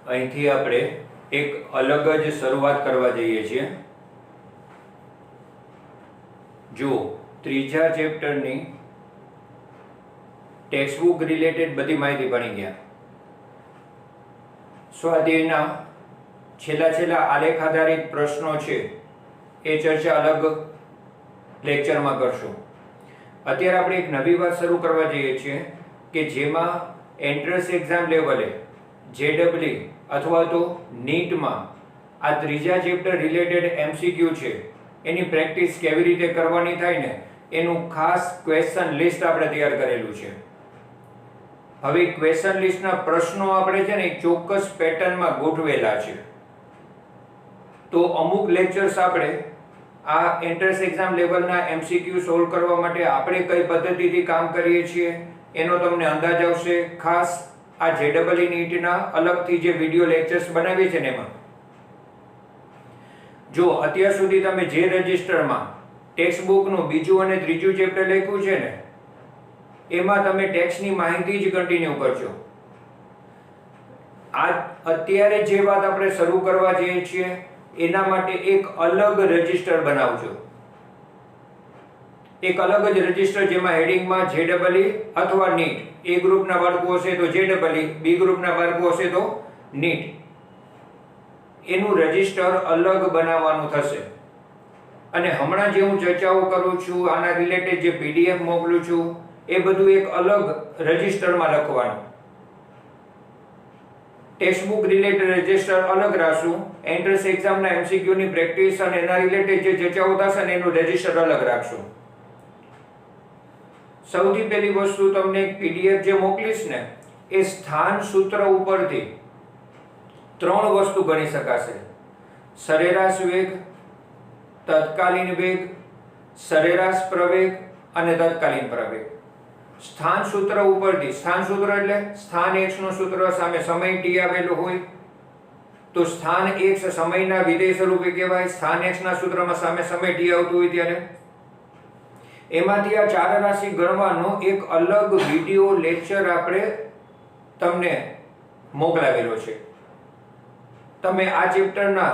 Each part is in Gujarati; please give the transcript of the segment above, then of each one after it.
અહીંથી આપણે એક અલગ જ શરૂઆત કરવા જઈએ છીએ। જો ત્રીજા ચેપ્ટરની ટેક્સ્ટબુક રિલેટેડ બધી માહિતી ભણી ગયા। સ્વાધ્યાયના છેલ્લા આલેખ આધારિત પ્રશ્નો છે એ ચર્ચા અલગ લેક્ચરમાં કરશું। અત્યારે આપણે એક નવી વાત શરૂ કરવા જઈએ છીએ કે જેમાં એન્ટ્રન્સ એક્ઝામ લેવલે JEE અથવા તો નીટમાં આ ત્રીજા ચેપ્ટર રિલેટેડ MCQ છે એની પ્રેક્ટિસ કેવી રીતે કરવાની થાય ને એનું ખાસ ક્વેશ્ચન લિસ્ટ આપણે તૈયાર કરેલું છે। હવે ક્વેશ્ચન લિસ્ટના પ્રશ્નો આપણે છે ને એક ચોક્કસ પેટર્નમાં ગોઠવેલા છે। તો અમુક લેક્ચર્સ આપણે આ એન્ટ્રન્સ એક્ઝામ લેવલના MCQ સોલ્વ કરવા માટે આપણે કઈ પદ્ધતિથી કામ કરીએ છીએ એનો તમને અંદાજ આવશે। ખાસ આ JEE નીટના અલગથી જે વિડિયો લેક્ચર્સ બનાવીએ છે ને એમાં જો અત્યાર સુધી તમે જે રજિસ્ટરમાં ટેક્સ્ટબુકનું બીજું અને ત્રીજું ચેપ્ટર લખ્યું છે ને એમાં તમે ટેક્સ્ટની માહિતી જ કન્ટિન્યુ કરજો। આ અત્યારે જે વાત આપણે શરૂ કરવા જઈએ છીએ એના માટે એક અલગ રજિસ્ટર બનાવજો। એક અલગ જ રજિસ્ટર જેમાં હેડિંગમાં JEE અથવા નીટ એ ગ્રુપના બાળકો હશે તો JEE, બી ગ્રુપના બાળકો હશે તો નીટ એનું રજિસ્ટર અલગ બનાવવાનું થશે। અને હમણાં જે હું ચર્ચાઓ કરું છું આના રિલેટેડ જે PDF મોકલું છું એ બધું એક અલગ રજિસ્ટરમાં લખવાનું। ટેક્સ્ટબુક રિલેટેડ રજિસ્ટર અલગ રાખશું, એન્ટ્રન્સ એક્ઝામના MCQ ની પ્રેક્ટિસ અને એના રિલેટેડ જે ચર્ચાઓ થશે ને એનું રજિસ્ટર અલગ રાખશું। સૌથી પહેલી વસ્તુ તમને એક PDF જે મોકલીશ ને એ સ્થાન સૂત્ર ઉપરથી ત્રણ વસ્તુ ગણી શકાશે: સરેરાશ વેગ, તત્કાલીન વેગ, સરેરાશ પ્રવેગ અને તત્કાલીન પ્રવેગ। સ્થાન સૂત્ર ઉપરથી, સ્થાન સૂત્ર એટલે સ્થાન x નું સૂત્ર સામે સમય t આવેલો હોય તો સ્થાન x સમયના વિધેય સ્વરૂપે કહેવાય। સ્થાન x ના સૂત્રમાં સામે સમય t આવતું હોય ત્યારે એમાંથી આ ચાર રાશિ ગણવાનો એક અલગ વિડિયો લેક્ચર આપણે તમને મોકલાવેલો છે। તમે આ ચેપ્ટરના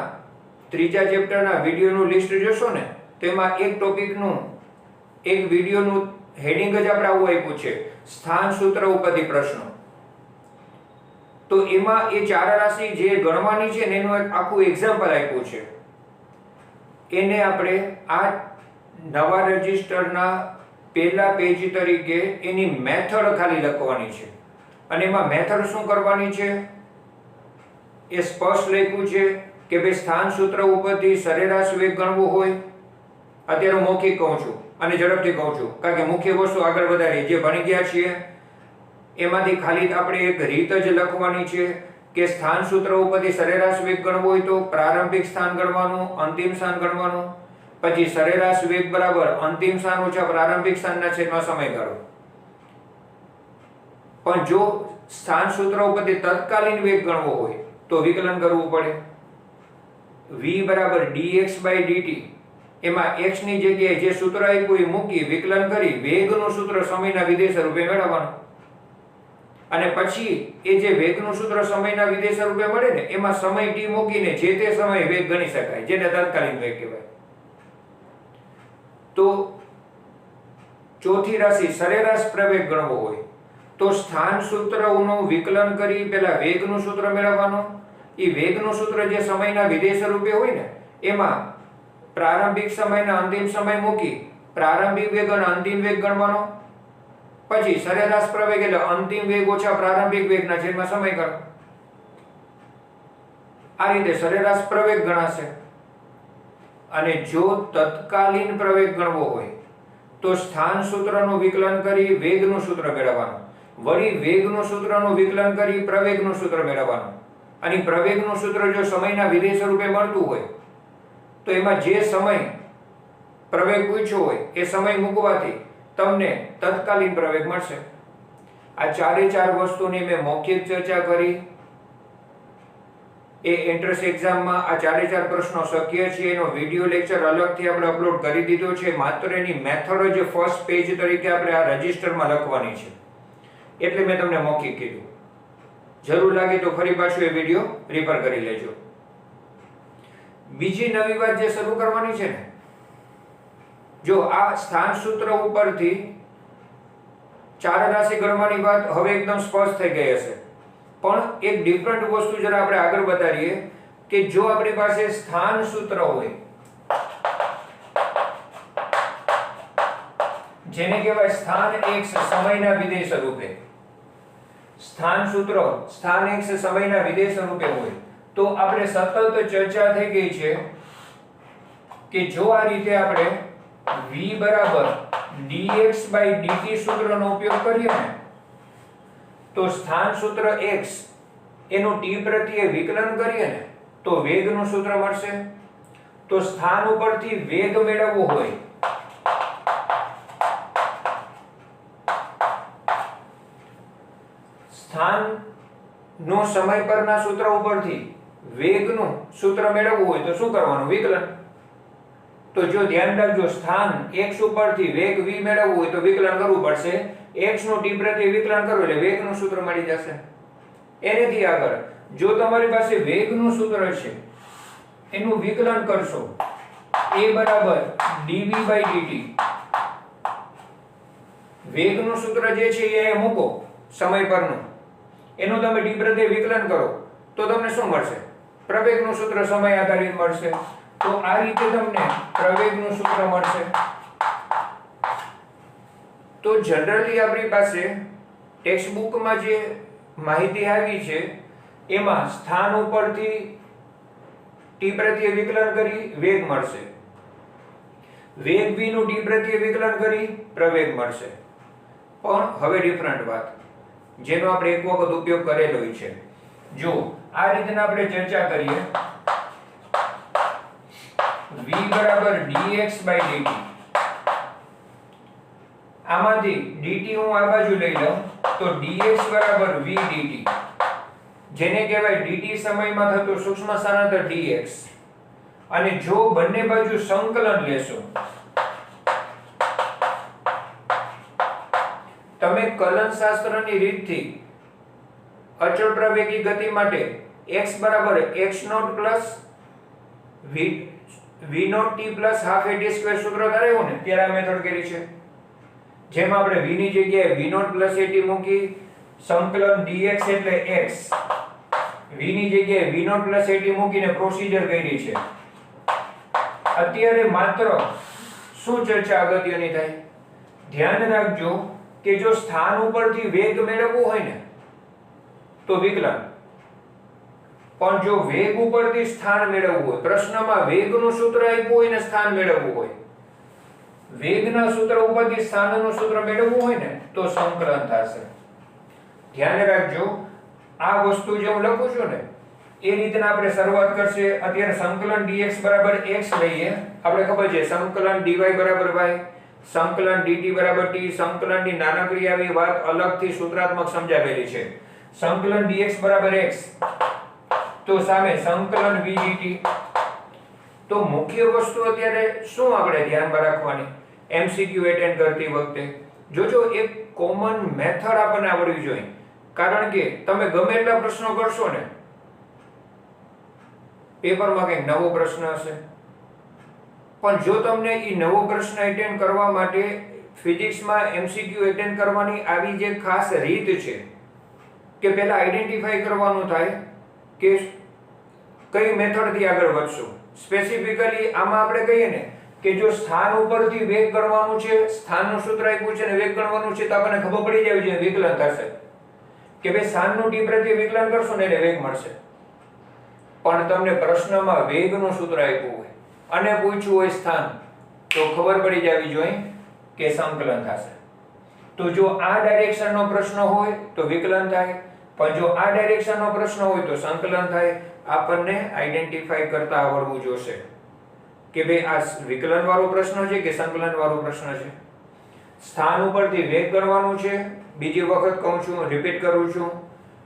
ત્રીજા ચેપ્ટરના વિડિયોનું લિસ્ટ જોશો ને તેમાં એક ટોપિકનું એક વિડિયોનું હેડિંગ જ આપણે આવું આપ્યું છે, સ્થાન સૂત્ર ઉપરથી પ્રશ્નો। તો એમાં એ ચાર રાશિ જે ગણવાની છે ને એનું આખું એક્ઝામ્પલ આપ્યું છે। એને આપણે આ નવા રજિસ્ટરના પહેલા પેજ તરીકે એની મેથડ ખાલી લખવાની છે અને એમાં મેથડ શું કરવાની છે એ સ્પષ્ટ લખ્યું છે કે ભાઈ સ્થાન સૂત્ર ઉપરથી સરેરાશ વેગ ગણવો હોય। અત્યારે હું મૌખિક કહું છું અને ઝડપથી કહું છું કારણ કે મુખ્ય વસ્તુ આગળ વધારી જે ભણી ગયા છીએ એમાંથી ખાલી આપણે એક રીત જ લખવાની છે કે સ્થાન સૂત્ર ઉપરથી સરેરાશ વેગ ગણવો હોય તો પ્રારંભિક સ્થાન ગણવાનું, અંતિમ સ્થાન ગણવાનું, પછી સરેરાશ વેગ બરાબર અંતિમ સ્થાન ઓછા પ્રારંભિક સ્થાનના છેદમાં સમયગાળો। પણ જો સ્થાન સૂત્ર ઉપરથી તત્કાલીન વેગ ગણવો હોય તો વિકલન કરવું પડે। v બરાબર dx/dt એમાં x ની જગ્યાએ જે સૂત્ર આપ્યું એ મૂકી વિકલન કરી વેગનું સૂત્ર સમયના વિધેય સ્વરૂપે મેળવવાનું અને પછી એ જે વેગનું સૂત્ર સમયના વિધેય સ્વરૂપે મળે ને એમાં સમય t મૂકીને જે તે સમયે વેગ ગણી શકાય જેને તત્કાલીન વેગ કહેવાય। તો ચોથી રાશિ સરેરાશ પ્રવેગ ગણવો હોય તો સ્થાન સૂત્રનું વિકલન કરી પહેલા વેગનું સૂત્ર મેળવવાનું। એ વેગનું સૂત્ર જે સમયના વિધેય સ્વરૂપે હોય ને એમાં પ્રારંભિક સમયના અંતિમ સમય મૂકી પ્રારંભિક વેગ અને અંતિમ વેગ ગણવાનો, પછી સરેરાશ પ્રવેગ એટલે અંતિમ વેગ ઓછા પ્રારંભિક વેગના છેદમાં સમયગાળો। આ રીતે સરેરાશ પ્રવેગ ગણાશે। અને જો તત્કાલીન પ્રવેગ ગણવો હોય તો સ્થાન સૂત્રનું વિકલન કરી વેગનું સૂત્ર મેળવવાનું, વળી વેગનું સૂત્રનું વિકલન કરી પ્રવેગનું સૂત્ર મેળવવાનું અને પ્રવેગનું સૂત્ર જો સમયના વિધેય સ્વરૂપે મળતું હોય તો એમાં જે સમય પ્રવેગ પૂછ્યો હોય એ સમય મૂકવાથી તમને તત્કાલીન પ્રવેગ મળશે। આ ચારે ચાર વસ્તુની મેં મૌખિક ચર્ચા કરી। એ એન્ટ્રન્સ એક્ઝામમાં આ ચારે ચાર પ્રશ્નો શક્ય છે એનો વિડિયો લેક્ચર અલગથી આપણે અપલોડ કરી દીધો છે। માત્ર એની મેથડ જ ફર્સ્ટ પેજ તરીકે આપણે આ રજિસ્ટરમાં લખવાની છે એટલે મેં તમને મૌખિક કીધું। જરૂર લાગે તો ફરી પાછું એ વિડીયો રેફર કરી લેજો. બીજી નવી વાત જે શરૂ કરવાની છે ને, જો આ સ્થાન સૂત્ર ઉપરથી ચાર રાશિ ગણવાની વાત હવે એકદમ સ્પષ્ટ થઈ ગઈ હશે. પણ એક ડિફરન્ટ વસ્તુ જરા આપણે આગળ વધારીએ કે જો આપણી પાસે સ્થાન સૂત્ર હોય, જેને કહેવાય સ્થાન x સમયના વિધેય સ્વરૂપે, સ્થાન સૂત્ર સ્થાન x સમયના વિધેય સ્વરૂપે હોય, તો આપણે સતત ચર્ચા થઈ ગઈ છે કે જો આ રીતે આપણે v બરાબર dx/dt સૂત્રનો ઉપયોગ કરીએ ને, તો સ્થાન સૂત્ર x એનું t પ્રત્યે વિકલન કરીએ ને તો વેગનું સૂત્ર મળશે. તો સ્થાન ઉપરથી વેગ મેળવવો હોય સ્થાનનો સમય પરના સૂત્ર ઉપરથી વેગનું સૂત્ર મેળવવું હોય તો શું કરવાનું? વિકલન. તો જો ધ્યાન રાખજો, સ્થાન x ઉપરથી વેગ v મેળવવું હોય તો વિકલન કરવું પડશે. x નું t પ્રત્યે વિકલન કરવું એટલે વેગનું સૂત્ર મળી જશે. એનેથી આગળ જો તમારી પાસે વેગનું સૂત્ર છે એનું વિકલન કરશો, a બરાબર dv/dt. વેગનું સૂત્ર જે છે એ મૂકો સમય પરનું, એનું તમે t પ્રત્યે વિકલન કરો તો તમને શું મળશે? પ્રવેગનું સૂત્ર સમય આધારિત મળશે. તો આ રીતે તમને પ્રવેગનું સૂત્ર મળશે. તો જનરલી આપણી પાસે ટેક્સ્ટ બુકમાં જે માહિતી આવી છે એમાં સ્થાન ઉપરથી t પ્રત્યે વિકલન કરી વેગ મળશે, વેગ v નું t પ્રત્યે વિકલન કરી પ્રવેગ મળશે. પણ હવે ડિફરન્ટ વાત જેનો આપણે એક વખત ઉપયોગ કરેલો છે. જો આ રીતના આપણે ચર્ચા કરીએ v બરાબર dx/dt, આમાંથી dt હું આ બાજુ લઈ લઉં તો dx બરાબર v dt, જેને કહેવાય dt સમયમાં થતું સૂક્ષ્મ સ્થાનાંતર dx. અને જો બંને બાજુ સંકલન લેશો, તમે કલનશાસ્ત્રની રીતથી અચળ પ્રવેગી ગતિ માટે x બરાબર x0 plus v0 t plus half at square સૂત્ર ધાર્યું ને ત્યારે આ મેથડ કરી છે. જેમાં આપણે v ની જગ્યાએ v0 પ્લસ at મૂકી, સંકલન dx એટલે x, v ની જગ્યાએ v0 પ્લસ at મૂકીને પ્રોસીજર કરી છે. અત્યારે માત્ર શું ચર્ચા અગત્યની થાય? ધ્યાન રાખજો કે જો સ્થાન ઉપરથી વેગ મેળવવું હોય ને તો વિકલન, પણ જો વેગ ઉપરથી સ્થાન મેળવવું હોય, પ્રશ્નમાં વેગનું સૂત્ર આપ્યું હોય ને સ્થાન મેળવવું હોય, વેગના સૂત્ર ઉપરથી સ્થાનનું સૂત્ર મેળવવું હોય ને તો સંકલન થશે. ધ્યાન રાખજો, આ વસ્તુ જે હું લખું છું ને એ રીતના આપણે શરૂઆત કરશે. અત્યારે સંકલન dx બરાબર x લઈએ, આપણે ખબર છે સંકલન dy બરાબર y, સંકલન dt બરાબર t, સંકલનની નાનકડી આવી વાત અલગથી સૂત્રાત્મક સમજાવેલી છે. સંકલન dx બરાબર x તો સામે સંકલન v dt. તો મુખ્ય વસ્તુ અત્યારે શું આપણે ધ્યાનમાં રાખવાની MCQ એટેન્ડ કરતી વખતે? જોજો એક કોમન મેથડ આપણને આવડવી જોઈએ, કારણ કે તમે ગમે એટલા પ્રશ્નો કરશો ને પેપરમાં કંઈક નવો પ્રશ્ન હશે, પણ જો તમને એ નવો પ્રશ્ન એટેન્ડ કરવા માટે ફિઝિક્સમાં MCQ એટેન્ડ કરવાની આવી જે ખાસ રીત છે કે પહેલા આઈડેન્ટિફાઈ કરવાનું થાય કે કઈ મેથડથી આગળ વધશું. સ્પેસિફિકલી આમાં આપણે કહીએ ને કે જો સ્થાન ઉપરથી વેગ ગણવાનું છે, સ્થાનનું સૂત્ર આપ્યું છે ને વેગ ગણવાનું છે તો આપણને ખબર પડી જાય છે વિકલન થશે કે ભાઈ સ્થાનનું t પ્રત્યે વિકલન કરશો ને એટલે વેગ મળશે. પણ તમને પ્રશ્નમાં વેગનું સૂત્ર આપ્યું હોય અને પૂછ્યું હોય સ્થાન તો ખબર પડી જવી જોઈએ કે સંકલન થશે. તો જો આ ડાયરેક્શનનો પ્રશ્ન હોય તો વિકલન થાય, પણ જો આ ડાયરેક્શનનો પ્રશ્ન હોય તો સંકલન થાય. આપણને આઈડેન્ટિફાઈ કરતા આવડવું જોશે કે ભાઈ આ વિકલન વાળો પ્રશ્ન છે કે સંકલન વાળો પ્રશ્ન છે. સ્થાન ઉપરથી વેગ ગણવાનું છે, બીજી વખત કહું છું, રિપીટ કરું છું,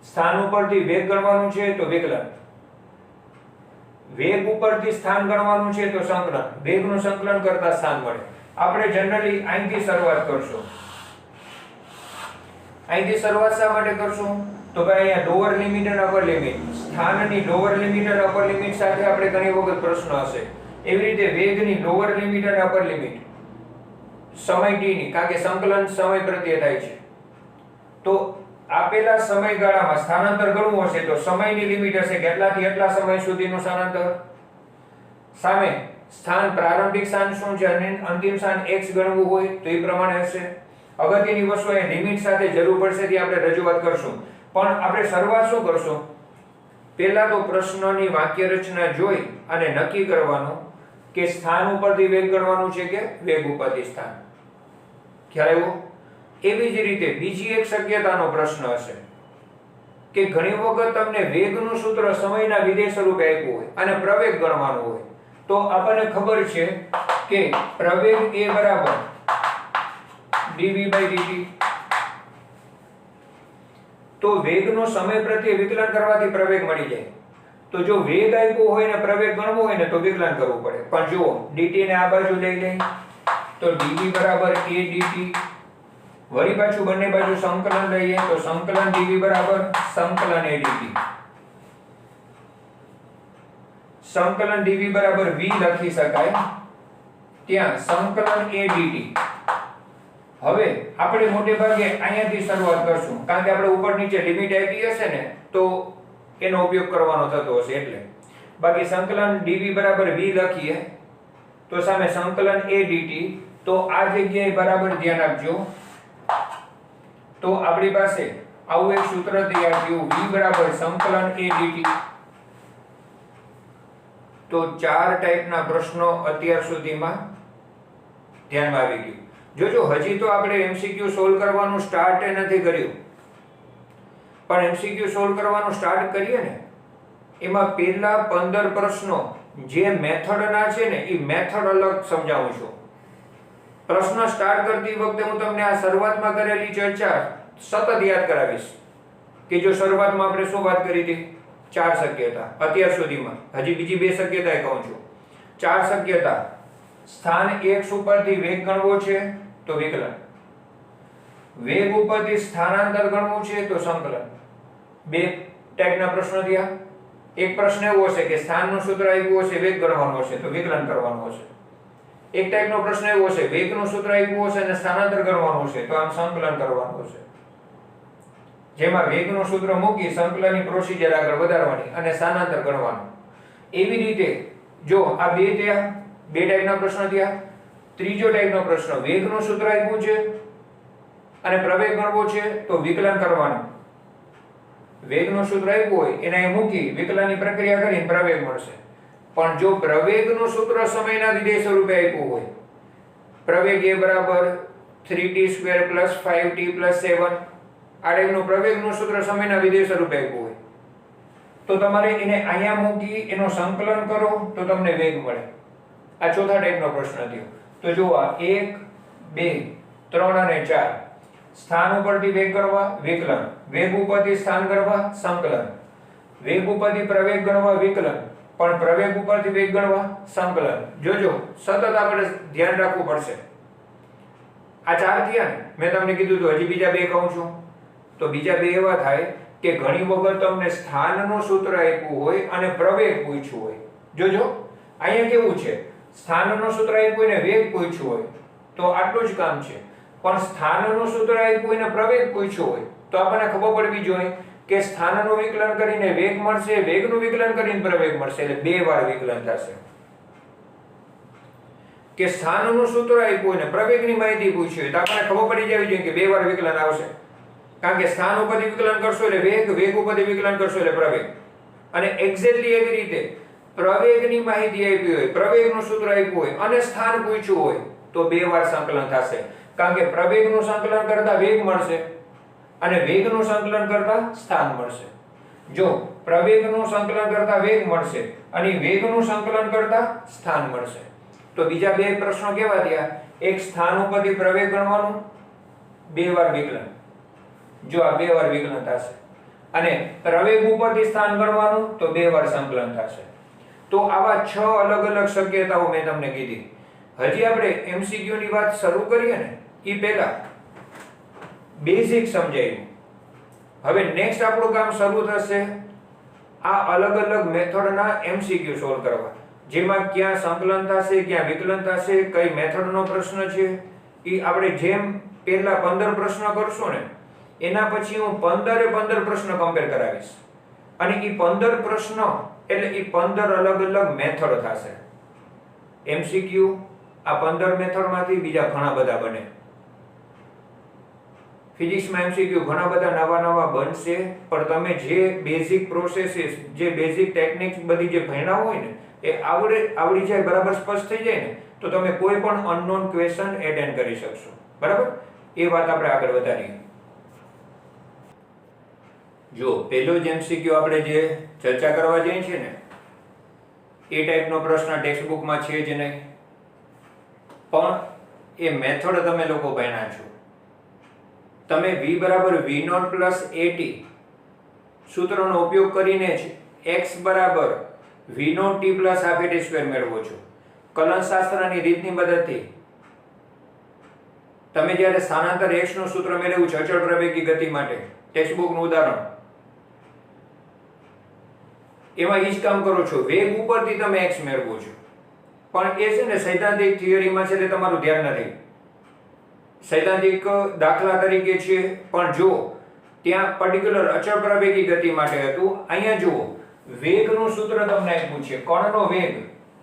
સ્થાન ઉપરથી વેગ ગણવાનું છે તો વિકલન, વેગ ઉપરથી સ્થાન ગણવાનું છે તો સંકલન, વેગનું સંકલન કરતા સ્થાન મળે. આપણે જનરલી અહીંથી શરૂઆત કરશું. અહીંથી શરૂઆત શા માટે કરશું? તો ભાઈ અહીંયા લોઅર લિમિટ અને અપર લિમિટ, સ્થાનની લોઅર લિમિટ અને અપર લિમિટ સાથે આપણે ઘણી વખત પ્રશ્ન હશે. એવી રીતે વેગની લોઅર લિમિટ અને અપર લિમિટ, સમય t ની, કારણ કે સંકલન સમય પ્રત્યે થાય છે. તો આપેલા સમયગાળામાં સ્થાનાંતર ગણવું હશે તો સમયની લિમિટ હશે કેટલાથી એટલા સમય સુધીનું સ્થાનાંતર. સામે સ્થાન, પ્રારંભિક સ્થાન શું છે અને અંતિમ સ્થાન x ગણવું હોય તો એ પ્રમાણે હશે. અગત્યની વસ્તુ એ લિમિટ સાથે જરૂર પડશે તે આપણે રજૂઆત કરશું. પણ આપણે શરૂઆત શું કરશું? પહેલા તો પ્રશ્નની વાક્ય રચના જોઈ અને નક્કી કરવાનું કે સ્થાન ઉપરથી વેગ ગણવાનું છે કે વેગ ઉપરથી સ્થાન. ખ્યાલ આવ્યો? એવી જ રીતે બીજી એક શક્યતાનો પ્રશ્ન હશે કે ઘણી વખત તમને વેગનું સૂત્ર સમયના વિધેય સ્વરૂપે આપ્યું હોય અને પ્રવેગ ગણવાનું હોય. તો આપણને ખબર છે કે પ્રવેગ એ બરાબર dv/dt. તો વેગનો સમય પ્રત્યે વિકલન કરવાથી પ્રવેગ મળી જાય. તો જો વેગ આપ્યો હોય ને પ્રવેગ ગણવો હોય ને તો વિકલન કરવું પડે. પણ જુઓ dt ને આ બાજુ લઈ લઈ તો dv બરાબર a dt. વળી પાછું બંને બાજુ સંકલન લઈએ તો સંકલન dv બરાબર સંકલન a dt. સંકલન dv બરાબર v લખી શકાય ત્યાં સંકલન a dt. હવે આપણે મોટે ભાગે અહીંયાથી શરૂઆત કરશું કારણ કે આપણે ઉપર નીચે લિમિટ આપી હશે ને તો એનો ઉપયોગ કરવાનો થતો હશે એટલે. બાકી સંકલન dv બરાબર v લખીએ તો સામે સંકલન a dt. તો આ જગ્યાએ બરાબર ધ્યાન આપજો. તો આપણી પાસે આવું એક સૂત્ર તૈયાર થયું v બરાબર સંકલન a dt. તો ચાર ટાઈપના પ્રશ્નો અત્યાર સુધીમાં ધ્યાનમાં આવી ગયું. જોજો હજી તો આપણે MCQ સોલ્વ કરવાનું સ્ટાર્ટ નથી કર્યું. પણ MCQ સોલ્વ કરવાનું સ્ટાર્ટ કરીએ ને એમાં પહેલા 15 પ્રશ્નો જે મેથડના છે ને એ મેથડ અલગ સમજાવું છું. પ્રશ્ન સ્ટાર્ટ કરતી વખતે હું તમને આ શરૂઆતમાં કરેલી ચર્ચા સતત યાદ કરાવીશ કે જો શરૂઆતમાં આપણે શું વાત કરી હતી? ચાર શક્યતા અત્યાર સુધીમાં. હજી બીજી બે શક્યતા કહું છું. ચાર શક્યતા: સ્થાન x ઉપરથી વેગ ગણવો છે તો વિકલન, વેગ ઉપરથી સ્થાનાંતર ગણવું છે તો સંકલન. બે ટાઈપના પ્રશ્નો થયા. એક પ્રશ્ન એવો હશે કે સ્થાનનું સૂત્ર આપ્યું હશે, વેગ ગણવાનો હશે તો વિકલન કરવાનું હશે. એક ટાઈપનો પ્રશ્ન એવો હશે વેગનું સૂત્ર આપ્યું હશે અને સ્થાનાંતર ગણવાનું હશે તો આમ સંકલન કરવાનું હશે. જેમાં વેગનું સૂત્ર મૂકી સંકલનની પ્રોસિજર આગળ વધારવાની અને સ્થાનાંતર ગણવાનું. એવી રીતે જો આ બે થયા, બે ટાઈપના પ્રશ્નો થયા. ત્રીજો ટાઈપનો પ્રશ્ન વેગનું સૂત્ર આપ્યું છે અને પ્રવેગ ગણવો છે તો વિકલન કરવાનું. વેગનું સૂત્ર આપ્યું હોય એને અહીં મૂકી વિકલનની પ્રક્રિયા કરીને પ્રવેગ મળશે. પણ જો પ્રવેગનું સૂત્ર સમયના વિધેય સ્વરૂપે આપ્યું હોય, પ્રવેગ a બરાબર 3t² + 5t + 7, આ ટાઈપનું પ્રવેગનું સૂત્ર સમયના વિધેય સ્વરૂપે આપ્યું હોય તો તમારે એને અહીંયા મૂકી એનું સંકલન કરો તો તમને વેગ મળે. આ ચોથા ટાઈપનો પ્રશ્ન થયો. તો જો આ 1 2 3 અને 4 સ્થાન ઉપરથી વેગ ગણવા વિકલન, વેગ ઉપરથી સ્થાન ગણવા સંકલન, વેગ ઉપરથી પ્રવેગ ગણવા વિકલન, પણ પ્રવેગ ઉપરથી વેગ ગણવા સંકલન. જોજો સતત આપણે ધ્યાન રાખવું પડશે. આ ચાર થયા ને, મેં તમને કીધું તો હજી બીજા બે કહું છું. તો બીજા બે એવા થાય કે ઘણી વખત તમને સ્થાનનું સૂત્ર આપ્યું હોય અને પ્રવેગ પૂછ્યું હોય. જોજો અહીંયા કેવું છે, સ્થાનનું સૂત્ર આપ્યું હોય ને વેગ પૂછ્યું હોય તો આટલું જ કામ છે. પણ સ્થાનનું સૂત્ર આપ્યું હોય ને પ્રવેગ પૂછ્યું હોય તો આપણને ખબર પડવી જોઈએ કે સ્થાનનું વિકલન કરીને વેગ મળશે, વેગનું વિકલન કરીને પ્રવેગ મળશે, એટલે બે વાર વિકલન થશે. કે સ્થાનનું સૂત્ર આપ્યું હોય ને પ્રવેગની માહિતી પૂછી હોય તો આપણને ખબર પડી જવી જોઈએ કે બે વાર વિકલન આવશે. કારણ કે સ્થાન ઉપરથી વિકલન કરશો એટલે વેગ, વેગ ઉપરથી વિકલન કરશો એટલે પ્રવેગ. અને એક્ઝેક્ટલી એવી રીતે પ્રવેગની માહિતી આપી હોય, પ્રવેગનું સૂત્ર આપ્યું હોય અને સ્થાન પૂછ્યું હોય તો બે વાર સંકલન થશે. કારણ કે પ્રવેગનું સંકલન કરતા વેગ મળશે અને વેગનું સંકલન કરતા સ્થાન મળશે. જો પ્રવેગનું સંકલન કરતા વેગ મળશે અને વેગનું સંકલન કરતા સ્થાન મળશે તો બીજા બે પ્રશ્નો કેવા થયા? એક સ્થાન ઉપરથી પ્રવેગ ગણવાનું, બે વાર વિકલન. જો આ બે વાર વિકલન થશે અને પ્રવેગ ઉપરથી સ્થાન ગણવાનું તો બે વાર સંકલન થશે. તો આવા 6 અલગ અલગ શક્યતાઓ મેં તમને કીધી. હજી આપણે MCQ ની વાત શરૂ કરીએ ને એ પહેલા બેઝિક સમજાવ્યું હવે નેક્સ્ટ આપણું કામ શરૂ થશે આ અલગ અલગ મેથડના MCQ સોલ્વ કરવા, જેમાં ક્યાં સંકલન થશે, ક્યાં વિકલન થશે, કઈ મેથડનો પ્રશ્ન છે, એ આપણે જેમ પહેલા 15 પ્રશ્ન કરશું ને એના પછી હું 15 પ્રશ્ન કમ્પેર કરાવીશ, અને એ 15 પ્રશ્ન એટલે એ 15 અલગ અલગ મેથડ થશે. MCQ આ 15 મેથડમાંથી બીજા ઘણા બધા બને. ફિઝિક્સમાં MCQ ઘણા બધા નવા બનશે, પણ તમે જે બેઝિક પ્રોસેસીસ, જે બેઝિક ટેકનિક્સ બધી જે ભણ્યા હોય ને એ આવડી જાય, બરાબર સ્પષ્ટ થઈ જાય ને તો તમે કોઈ પણ અનનોન ક્વેશ્ચન એટેન્ડ કરી શકશો. બરાબર, એ વાત આપણે આગળ વધારીએ. જો પહેલો જ MCQ આપણે જે ચર્ચા કરવા જઈએ છીએ ને એ ટાઈપનો પ્રશ્ન ટેક્સ્ટબુકમાં છે જ નહીં, પણ એ મેથડ તમે લોકો ભણ્યા છો. તમે V બરાબર V0 પ્લસ AT સૂત્રનો ઉપયોગ કરીને જ x બરાબર V0 t plus half AT square મેળવો છો. કલનશાસ્ત્રની રીતની મદદથી તમે જ્યારે સ્થાનાંતર x નું સૂત્ર મેળવ્યું છે અચળ પ્રવેગી ગતિ માટે, ટેક્સ્ટબુકનું ઉદાહરણ, એમાં ઈ જ કામ કરો છો. વેગ ઉપરથી તમે x મેળવો છો, પણ એ છે ને સૈદ્ધાંતિક થિયરીમાં છે એટલે તમારું ધ્યાન નથી. સૈદ્ધાંતિક દાખલા તરીકે છે, પણ જો ત્યાં પર્ટિક્યુલર અચળ પ્રવેગી ગતિ માટે હતું, અહીંયા જુઓ વેગનું સૂત્ર તમને આપ્યું છે, કણનો વેગ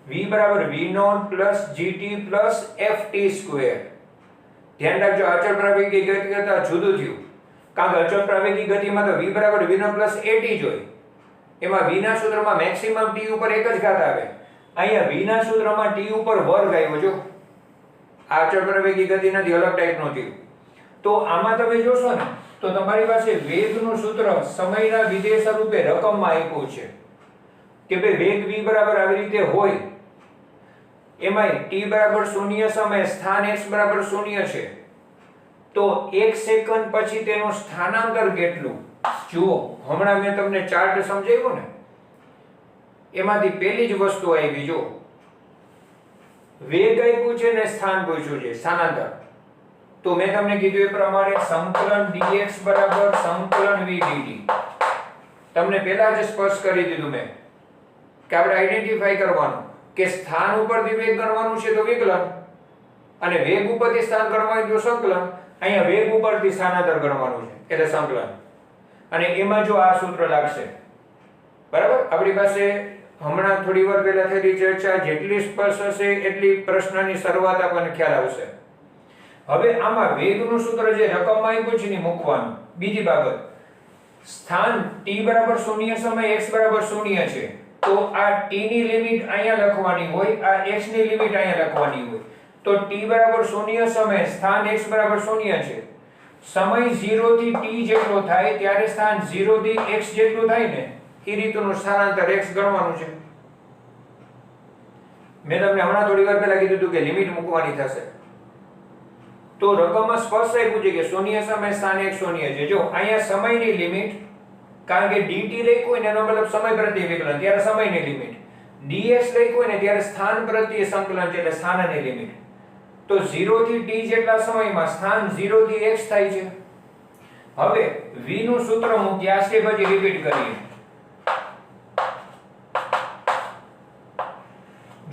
v બરાબર v0 plus gt plus ft square. ધ્યાન રાખજો, અચળ પ્રવેગી ગતિ કરતા જુદું થયું, કારણ કે અચળ પ્રવેગી ગતિમાં તો v બરાબર v0 પ્લસ at જ હોય. એમાં v ના સૂત્રમાં મેક્સિમમ t ઉપર એક જ ઘાત આવે, અહીંયા v ના સૂત્રમાં t ઉપર વર્ગ આવ્યો. જો આ અચળ પ્રવેગી ગતિ નથી, અલગ ટાઈપનું થયું. તો આમાં તમે જોશો ને તો તમારી પાસે વેગનું સૂત્ર સમયના વિધેય સ્વરૂપે રકમમાં આપ્યું છે કે ભાઈ વેગ v બરાબર આવી રીતે હોય, એમાં t બરાબર 0 સમયે સ્થાન x બરાબર 0 છે, તો 1 સેકન્ડ પછી તેનું સ્થાનાંતર કેટલું. જુઓ હમણાં મેં તમને ચાર્ટ સમજાવ્યો ને, એમાંથી પહેલી જ વસ્તુ આવી. જો વેગ આપ્યું છે ને સ્થાન પૂછ્યું છે, સ્થાનાંતર, તો મેં તમને કીધું એ પ્રમાણે સંકલન dx બરાબર સંકલન v dt. તમને પહેલા જ સ્પષ્ટ કરી દીધું મેં કે આપણે આઈડેન્ટિફાઈ કરવાનું કે સ્થાન ઉપરથી વેગ ગણવાનું છે તો વિકલન, અને વેગ ઉપરથી સ્થાન ગણવાનું તો સંકલન. અહીંયા વેગ ઉપરથી સ્થાનાંતર ગણવાનું છે એટલે સંકલન, અને એમાં જો આ સૂત્ર લાગશે. બરાબર, આપણી પાસે હમણાં થોડી વાર પહેલા થયેલી ચર્ચા જેટલી સ્પષ્ટ હશે એટલી પ્રશ્નની શરૂઆત આપણને ખ્યાલ આવશે. હવે આમાં વેગનું સૂત્ર જે રકમમાં આપ્યું છે ને મૂકવાનું. બીજી બાબત, સ્થાન t બરાબર 0 સમય x બરાબર 0 છે, તો આ t ની લિમિટ અહીંયા લખવાની હોય, આ x ની લિમિટ અહીંયા લખવાની હોય. તો t બરાબર 0 સમય સ્થાન x બરાબર 0 છે, સમય 0 થી t જેટલો થાય ત્યારે સ્થાન 0 થી x જેટલું થાય ને એ રીતનું સ્થાનાંતર x ગણવાનું છે. મેં તમને હમણાં થોડી વાર પહેલા કીધું હતું કે લિમિટ મૂકવાની થશે. તો રકમમાં સ્પષ્ટ આપ્યું છે કે 0 સમય સ્થાન x 0 છે. જો અહીંયા સમયની લિમિટ, કારણ કે dt લખ્યું હોય ને એનો મતલબ સમય પ્રત્યે વિકલન, ત્યારે સમયની લિમિટ, dx લખ્યું હોય ને ત્યારે સ્થાન પ્રત્યે સંકલન છે એટલે સ્થાનની લિમિટ. તો 0 થી t જેટલા સમયમાં સ્થાન 0 થી x થાય છે. હવે v નું સૂત્ર મૂક્યા, આ સ્ટેપ હજી રિપીટ કરીએ.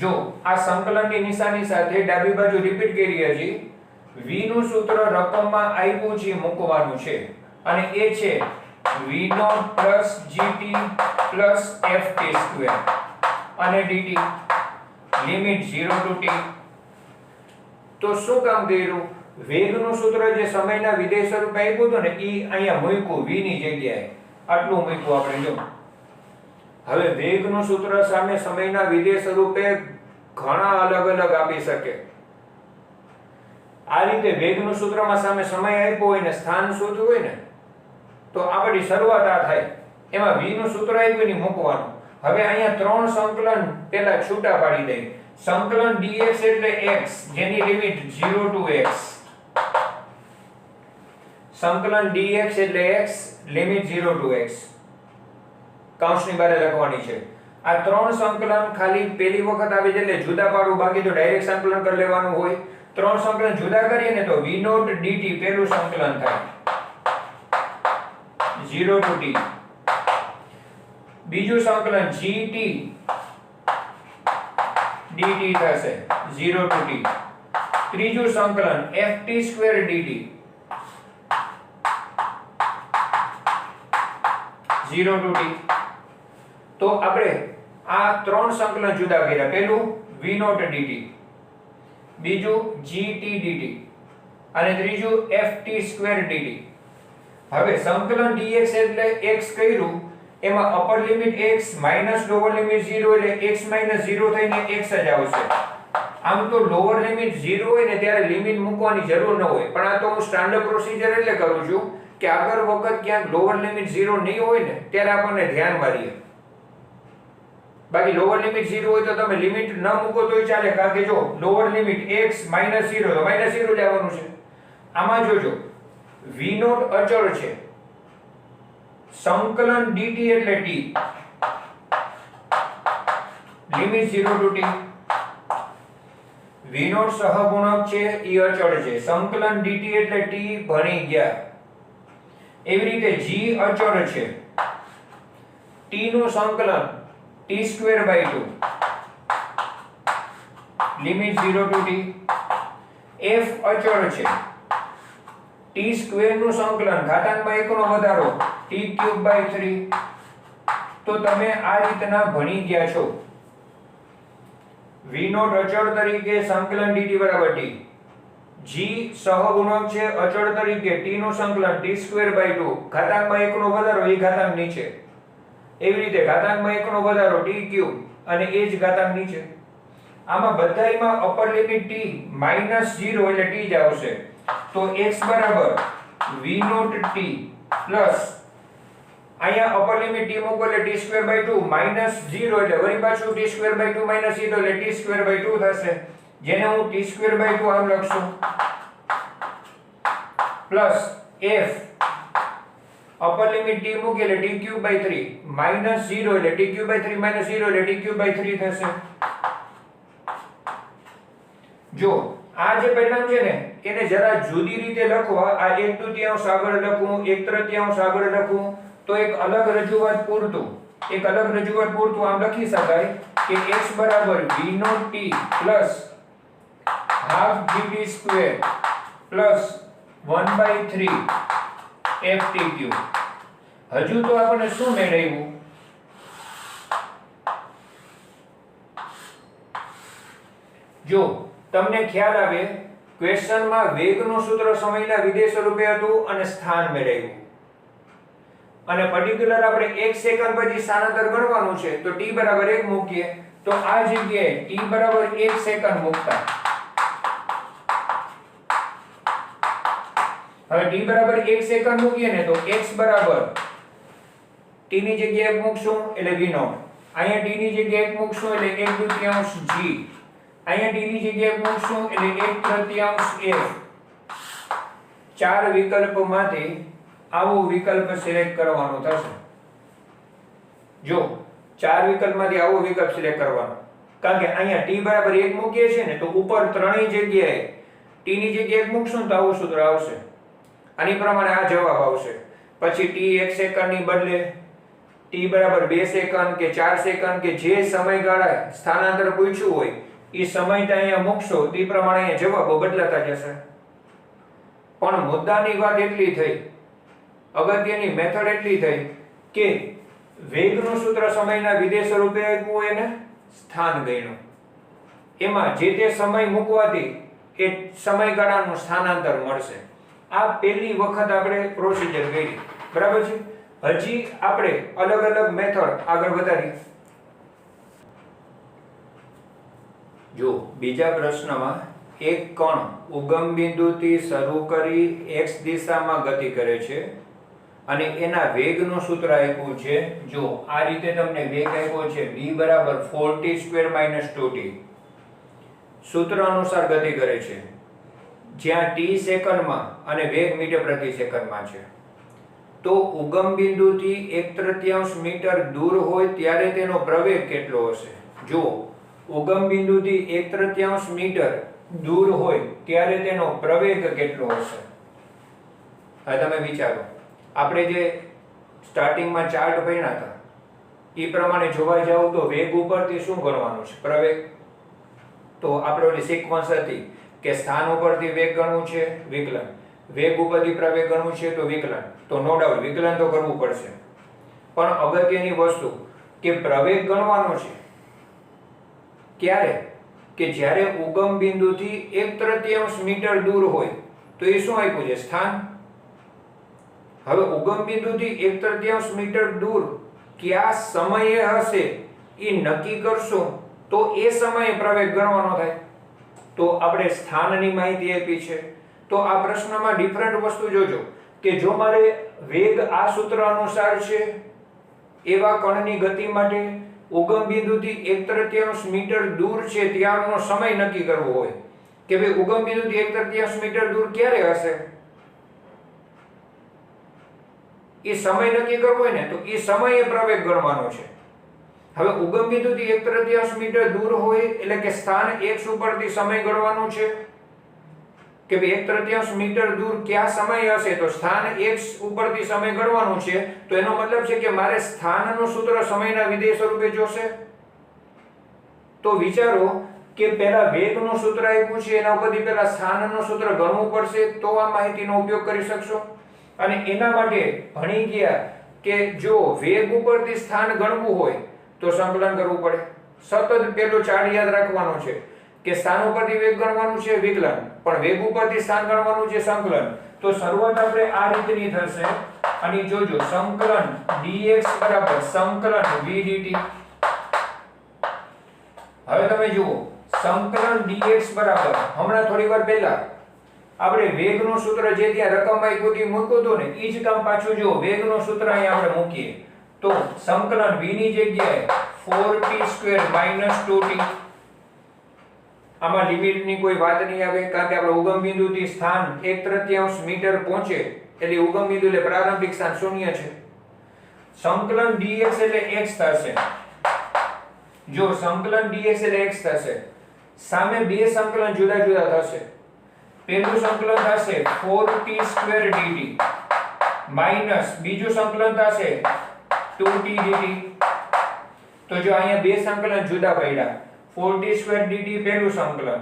જો આ સંકલનની નિશાની સાથે ડાબી બાજુ રિપીટ કરીએ છીએ. v નું સૂત્ર રકમમાં આપ્યું છે, મૂકવાનું છે, અને એ છે v0 gt ft સ્ક્વેર અને dt લિમિટ 0 to t. તો શું કામ કર્યું? વેગનું સૂત્ર જે સમયના વિધેય સ્વરૂપે આપ્યું હતું ને એ અહીંયા મૂક્યું, v ની જગ્યાએ આટલું મૂક્યું આપણે. જો હવે વેગનું સૂત્ર સામે સમયના વિધેય સ્વરૂપે ઘણા અલગ અલગ આપી શકે. આ રીતે વેગનું સૂત્રમાં સામે સમય આપ્યો હોય ને સ્થાન શોધવું હોય ને તો આપણી શરૂઆત આ થાય. એમાં v નું સૂત્ર આપ્યું ને મૂકવાનું. હવે અહીંયા ત્રણ સંકલન પહેલા છૂટા પાડી દઈએ. સંકલન dx એટલે x જેની લિમિટ 0 to x, સંકલન dx એટલે x લિમિટ 0 to x કૌંસની બહાર લખવાની છે. આ ત્રણ સંકલન ખાલી પહેલી વખત આવે છે એટલે જુદા પાડવું, બાકી તો ડાયરેક્ટ સંકલન કરી લેવાનું હોય. ત્રણ સંકલન જુદા કરીએ ને તો v0 dt પહેલું સંકલન થાય 0 to t. બીજું સંકલન gt dt થશે 0 to t. ત્રીજું સંકલન ft² dt 0 to t. તો આપણે આ ત્રણ સંકલન જુદા કર્યા. પહેલું v0 dt, બીજું gt dt અને ત્રીજું ft² dt. હવે સંકલન dx એટલે x કર્યું, એમાં upper limit x minus lower limit 0 એટલે x માઈનસ 0 થઈને x જ આવશે. આમ તો લોઅર લિમિટ 0 હોય ને ત્યારે લિમિટ મૂકવાની જરૂર ન હોય, પણ આ તો હું સ્ટાન્ડર્ડ પ્રોસિજર એટલે કરું છું કે આગળ વખત ક્યાંક લોઅર લિમિટ 0 નહીં હોય ને ત્યારે આપણને ધ્યાનમાં રહે. બાકી લોઅર લિમિટ 0 હોય તો તમે લિમિટ ન મૂકો તોય ચાલે, કારણ કે જો લોઅર લિમિટ x માઈનસ 0 તો માઈનસ 0 જ આવવાનું છે. આમાં જોજો v0 અચળ છે, સંકલન dt એટલે t, limit 0 to t. v0 સહગુણક છે, ઈ અચળ છે, સંકલન dt એટલે t ભણી ગયા. એવી રીતે g અચળ છે, t નું સંકલન t²/2 limit 0 to t. f અચળ છે, t² નું સંકલન ઘાતાંકમાં 1 નો વધારો t³/3. તો તમે આ રીતના ભણી ગયા છો. v0 અચળ તરીકે સંકલન dt બરાબર t, g સહગુણક છે અચળ તરીકે t નું સંકલન t²/2 ઘાતાંકમાં 1 નો વધારો એ ઘાતાંક નીચે. એવી રીતે ઘાતાંકમાં 1 નો વધારો t³ અને એ જ ઘાતાંક નીચે. આમાં બધાયમાં અપર લિમિટ t માઈનસ 0 એટલે t જ આવશે. તો x બરાબર v0 t પ્લસ અહીંયા અપર લિમિટ t મૂકો એટલે t²/2 માઈનસ 0 એટલે વળી પાછું t²/2 માઈનસ 0 એટલે t²/2 થશે, જેને હું t²/2 આમ લખશું plus f upper limit t મૂકી એટલે t³/3 માઈનસ 0 એટલે t³/3 માઈનસ 0 એટલે t³/3 થશે. જો આ જે પરિણામ છે ને એને જરા જુદી રીતે લખવા, આ 1/2 આગળ લખું, 1/3 આગળ લખું, તો એક અલગ રજૂઆત પૂરતું આમ લખી શકાય કે x બરાબર v0 t plus half gt² plus 1/3 ft³. હજુ તો આપણે શું મેળવ્યું? જો તમને ખ્યાલ આવે, ક્વેશ્ચનમાં વેગનું સૂત્ર સમયના વિધેય સ્વરૂપે હતું અને સ્થાન મેળવ્યું, અને પર્ટિક્યુલર આપણે 1 સેકન્ડ પછી સ્થાનાંતર ગણવાનું છે. તો t બરાબર 1 મૂકીએ, તો આ જગ્યાએ t બરાબર 1 સેકન્ડ મૂકતા, હવે t બરાબર 1 સેકન્ડ મૂકીએ ને તો x બરાબર t ની જગ્યાએ મૂકશું એટલે v0, અહીંયા t ની જગ્યાએ 1 મૂકશું એટલે 1/2 g, અહીંયા t ની જગ્યાએ મૂકશું એટલે 1/3 f. ચાર વિકલ્પમાંથી આવો વિકલ્પ સિલેક્ટ કરવાનો થશે. જો ચાર વિકલ્પમાંથી આવો વિકલ્પ સિલેક્ટ કરવાનો, કારણ કે અહીંયા t બરાબર 1 મૂકીએ છીએ ને તો ઉપર ત્રણેય જગ્યાએ t ની જગ્યાએ 1 મૂકશું તો આવું સૂત્ર આવશે. આની પ્રમાણે આ જવાબ આવશે. પછી t 1 સેકન્ડની બદલે t બરાબર 2 સેકન્ડ કે 4 સેકન્ડ કે જે સમયગાળા સ્થાનાંતર પૂછ્યું હોય એ સમય અહીંયા મૂકશો તે પ્રમાણે અહીંયા જવાબો બદલાતા જશે. પણ મુદ્દાની વાત એટલી થઈ, અગત્યની મેથડ એટલી થઈ કે વેગનું સૂત્ર સમયના વિધેય સ્વરૂપે આપ્યું એને સ્થાન ગણ્યું, એમાં જે તે સમય મૂકવાથી એ સમયગાળાનું સ્થાનાંતર મળશે. આ પહેલી વખત આપણે પ્રોસિજર કરી, બરાબર છે. હજી આપણે અલગ અલગ મેથડ આગળ વધારી. જો બીજા પ્રશ્નમાં એક કણ ઉગમ બિંદુથી શરૂ કરી x દિશામાં ગતિ કરે છે અને એના વેગનું સૂત્ર આપ્યું છે. જો આ રીતે તમને વેગ આપ્યો છે v બરાબર 4t² - 2t, સૂત્ર અનુસાર ગતિ કરે છે, જ્યાં t સેકન્ડમાં અને વેગ મીટર પ્રતિ સેકન્ડમાં છે. તો ઉગમ બિંદુથી 1/3 મીટર દૂર હોય ત્યારે તેનો પ્રવેગ કેટલો હશે? જો ઉગમ બિંદુથી 1/3 મીટર દૂર હોય ત્યારે તેનો પ્રવેગ કેટલો હશે? હવે તમે વિચારો, આપણે જે સ્ટાર્ટિંગમાં ચાર્ટ ભણ્યા હતા એ પ્રમાણે જોવા જાવ તો વેગ ઉપરથી શું ગણવાનું છે? પ્રવેગ. તો આપણે ઓલી સિક્વન્સ હતી કે સ્થાન ઉપરથી વેગ ગણવું છે વિકલન, વેગ ઉપરથી પ્રવેગ ગણવું છે તો વિકલન. તો નો ડાઉટ વિકલન તો કરવું પડશે, પણ અગત્યની વસ્તુ કે પ્રવેગ ગણવાનો છે ક્યારે? કે જ્યારે ઉગમ બિંદુથી 1/3 મીટર દૂર હોય તો એ શું આપ્યું છે? સ્થાન. હવે ઉગમ બિંદુથી 1/3 મીટર દૂર કયા સમયે હશે એ નક્કી કરશો તો એ સમયે પ્રવેગ ગણવાનો થાય. તો આપણે સ્થાનની માહિતી આપી છે. તો આ પ્રશ્નમાં ડિફરન્ટ વસ્તુ જોજો કે જો મારે વેગ આ સૂત્ર અનુસાર છે એવા કણની ગતિ માટે ઉગમ બિંદુથી 1/3 મીટર દૂર છે ત્યારનો સમય નક્કી કરવો હોય કે ભાઈ ઉગમ બિંદુથી 1/3 મીટર દૂર ક્યારે હશે, એ સમય નક્કી કરવો હોય ને તો એ સમયે પ્રવેગ ગણવાનો છે. હવે ઉગમ બિંદુથી 1/3 મીટર દૂર હોય એટલે કે સ્થાન x ઉપરથી સમય ગણવાનું છે કે ભાઈ 1/3 મીટર દૂર કયા સમય હશે તો સ્થાન x ઉપરથી સમય ગણવાનું છે. તો એનો મતલબ છે કે મારે સ્થાનનું સૂત્ર સમયના વિધેય સ્વરૂપે જોશે. તો વિચારો કે પહેલા વેગનું સૂત્ર આપ્યું છે એના ઉપરથી પહેલા સ્થાનનું સૂત્ર ગણવું પડશે તો આ માહિતીનો ઉપયોગ કરી શકશો. અને એના માટે ભણી ગયા કે જો વેગ ઉપરથી સ્થાન ગણવું હોય તો સંકલન કરવું પડે. સતત પેલો ચાર્ટ યાદ રાખવાનો છે કે સ્થાન ઉપરથી વેગ ગણવાનું છે વિકલન, પણ વેગ ઉપરથી સ્થાન ગણવાનું છે સંકલન. તો શરૂઆત આપણે આ રીતની થશે અને જોજો સંકલન dx બરાબર સંકલન v dt. હવે તમે જુઓ સંકલન dx બરાબર હમણાં થોડી વાર પહેલા આપણે વેગનું સૂત્ર જે ત્યાં રકમ આપ્યું હતું મૂક્યું હતું ને એ જ કામ પાછું જો વેગનું સૂત્ર અહીંયા આપણે મૂકીએ તો સંકલન v ની જગ્યાએ 4t² - 2t. આમાં લિમિટની કોઈ વાત નહીં આવે કારણ કે આપણે ઉગમ બિંદુથી સ્થાન 1/3 મીટર પહોંચે એટલે ઉગમ બિંદુ એટલે પ્રારંભિક સ્થાન 0 છે. સંકલન dx એટલે x થશે. જો સંકલન dx એટલે x થશે, સામે બે સંકલન જુદા જુદા થશે. પહેલું સંકલન થશે 4t² dt માઈનસ બીજું સંકલન થશે 2t dt. તો જો અહીંયા બે સંકલન જુદા પડ્યા, 4t² dt પહેલું સંકલન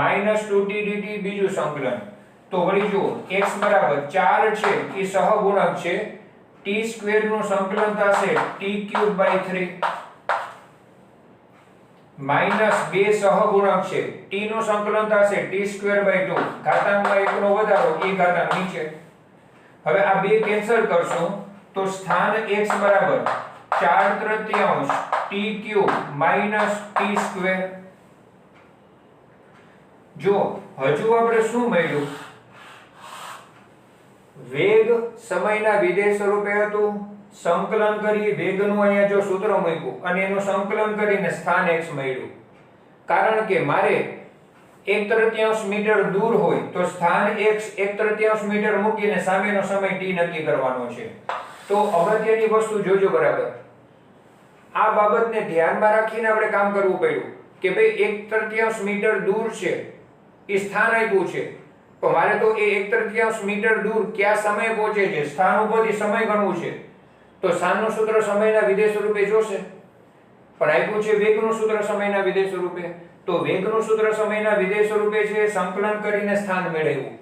માઈનસ 2t dt બીજું સંકલન. તો વળી જુઓ x બરાબર 4 છે એ સહગુણક છે, t² નું સંકલન થશે t³/3 માઈનસ 2 સહગુણક છે, t નું સંકલન થશે t²/2 ઘાતાંકમાં 1 નો વધારો એ ઘાતાંક નીચે. હવે આ બે કેન્સલ કરશો તો સ્થાન x બરાબર 4/3 t³ માઈનસ t². જો હજુ આપણે શું મળ્યું? વેગ સમયના વિધેય સ્વરૂપે હતું, સંકલન કરી વેગનું અહીંયા જો સૂત્ર મૂક્યું અને એનું સંકલન કરીને સ્થાન x મળ્યું. કારણ કે મારે 1/3 મીટર દૂર હોય તો સ્થાન x 1/3 મીટર મૂકીને સામેનો સમય t નક્કી કરવાનો છે. તો અગત્યની વસ્તુ જોજો બરાબર, આ બાબતને ધ્યાનમાં રાખીને આપણે કામ કરવું પડ્યું કે ભાઈ 1/3 મીટર દૂર છે એ સ્થાન આપ્યું છે તો મારે તો એ 1/3 મીટર દૂર કયા સમયે પહોંચે છે સ્થાન ઉપરથી સમય ગણવું છે. તો સ્થાનનું સૂત્ર સમયના વિધેય સ્વરૂપે જોશે, પણ આપ્યું છે વેગનું સૂત્ર સમયના વિધેય સ્વરૂપે. તો વેગનું સૂત્ર સમયના વિધેય સ્વરૂપે છે, સંકલન કરીને સ્થાન મેળવ્યું.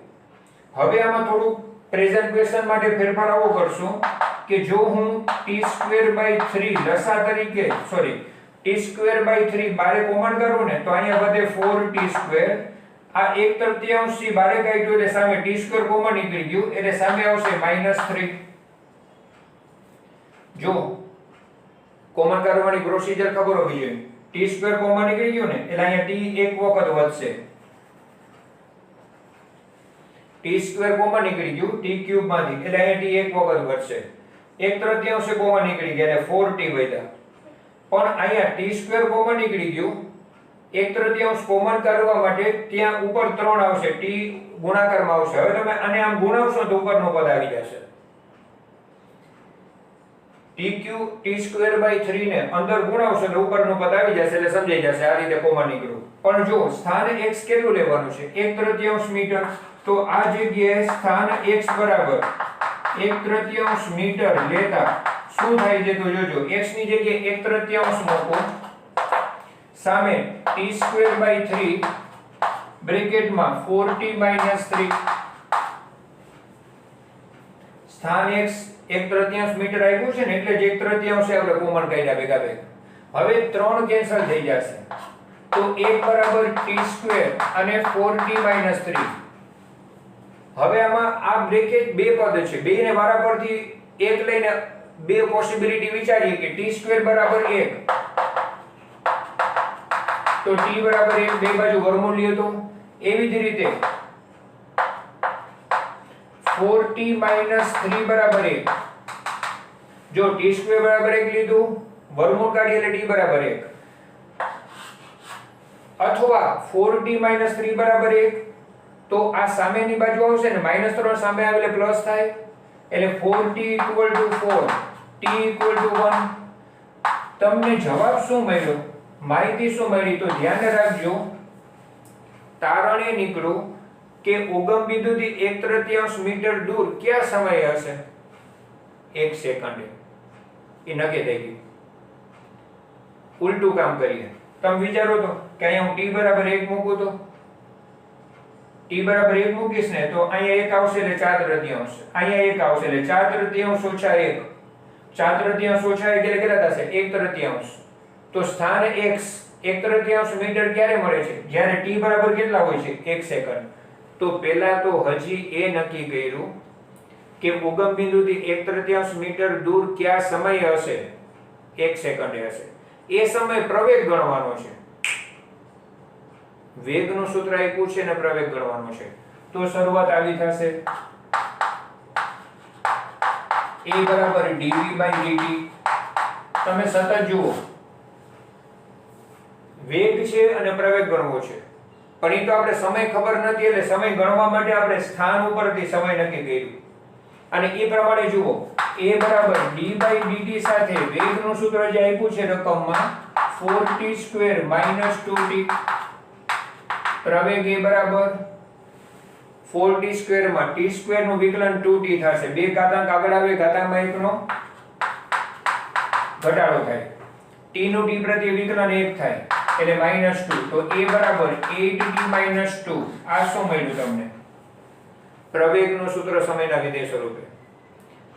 હવે આમાં થોડું પ્રેઝન્ટ ક્વેશ્ચન માટે ફેરફાર આવો કરશું કે જો હું t²/3 લસા તરીકે t²/3 બારે કોમન કરું ને તો અહીંયા વધે 4t². આ 1/3 થી બારે કાઢ્યું એટલે સામે t² કોમન નીકળી ગયું એટલે સામે આવશે -3. જો કોમન કરવાની પ્રોસિજર ખબર હોવી જોઈએ. t² કોમન નીકળી ગયું ને એટલે અહીંયા t એક વખત વધશે, t² કોમન નીકળી ગયું t³ માંથી એટલે અહીંયા t એક વખત વધશે. 1/3 કોમન નીકળી ગયા એટલે 4t વધ્યા. પણ અહીંયા t² કોમન નીકળી ગયું, 1/3 કોમન કરવા માટે ત્યાં ઉપર 3 આવશે, t ગુણાકારમાં આવશે. હવે તમે આને આમ ગુણાવશો તો ઉપરનો પદ આવી જશે. t²/3 ને અંદર ગુણાવશો તો ઉપરનો પદ આવી જશે એટલે સમજાઈ જશે આ રીતે કોમન નીકળ્યું. પણ જો સ્થાન x કેટલું લેવાનું છે? 1/3 મીટર. તો આ જગ્યાએ સ્થાન x બરાબર 1/3 મીટર લેતા શું થાય છે તો જોજો, x ની જગ્યાએ 1/3 મૂકો, સામે t²/3 બ્રેકેટમાં 4t - 3, સ્થાન x 1/3 મીટર આપ્યું છે ને એટલે જ 1/3 છે, આપણે કોમન કાઢ્યા ભેગા ભેગા. હવે 3 કેન્સલ થઈ જશે તો 1 બરાબર t² અને 4t - 3. હવે આમાં આ બ્રેકેટ બે પદ છે, બેને વારા પરથી એક લઈને બે પોસિબિલિટી વિચારીએ કે t² બરાબર 1 તો t બરાબર 1 બે બાજુ વર્ગમૂળ લ્યો તો, એવી જ રીતે 4t - 3 બરાબર 1, જો t² બરાબર 1 લીધું વર્ગમૂળ કાઢીએ એટલે t બરાબર 1, અથવા 4t - 3 બરાબર 1 તો આ સામેની બાજુ આવશે ને -3 સામે આવે એટલે પ્લસ થાય, એટલે 4t = 4 t = 1. તમને જવાબ શું મળ્યો, માહિતી શું મળી તો ધ્યાન રાખજો, તારણે નીકળ્યું કે ઉગમ બિંદુથી 1/3 મીટર દૂર કયા સમયે હશે, 1 સેકન્ડે. એ નક્કી થઈ ગયું. ઉલટું કામ કરીએ, તમે વિચારો તો કે અહીંયા હું t બરાબર 1 મૂકું તો t બરાબર 1 મૂકીશ ને તો અહીંયા 1 આવશે એટલે 4/3, અહીંયા 1 આવશે એટલે 4/3 ઓછા 1, 4/3 ઓછા 1 એટલે કેટલા થશે 1/3. તો સ્થાન x 1/3 મીટર ક્યારે મળે છે, જ્યારે t બરાબર કેટલા હોય છે 1 સેકન્ડ. તો પહેલા તો હજી એ નક્કી કર્યું કે ઉગમ બિંદુથી 1/3 મીટર દૂર કયા સમયે હશે, 1 સેકન્ડે હશે. એ સમય પ્રવેગ ગણવાનો છે, વેગનું સૂત્ર આપ્યું છે અને પ્રવેગ ગણવાનો છે. તો શરૂઆત આવી થશે, a બરાબર dv/dt. તમે સતત જુઓ, વેગ છે અને પ્રવેગ ગણવો છે, પણ એ તો આપણે સમય ખબર નથી એટલે સમય ગણવા માટે આપણે સ્થાન ઉપરથી સમય નક્કી કર્યું, અને એ પ્રમાણે જુઓ a બરાબર d/dt સાથે વેગનું સૂત્ર જે આપ્યું છે રકમમાં 4t² - 2t, પ્રવેગ a બરાબર 4t² માં t² નું વિકલન 2t થશે, બે ઘાતાંક આગળ આવે ઘાતાંકમાં એકનો ઘટાડો થાય, t નું t પ્રત્યે વિકલન 1 થાય એટલે -2, તો a બરાબર 8t - 2. આ શું મળ્યું તમને, પ્રવેગનું સૂત્ર સમયના વિધેય સ્વરૂપે.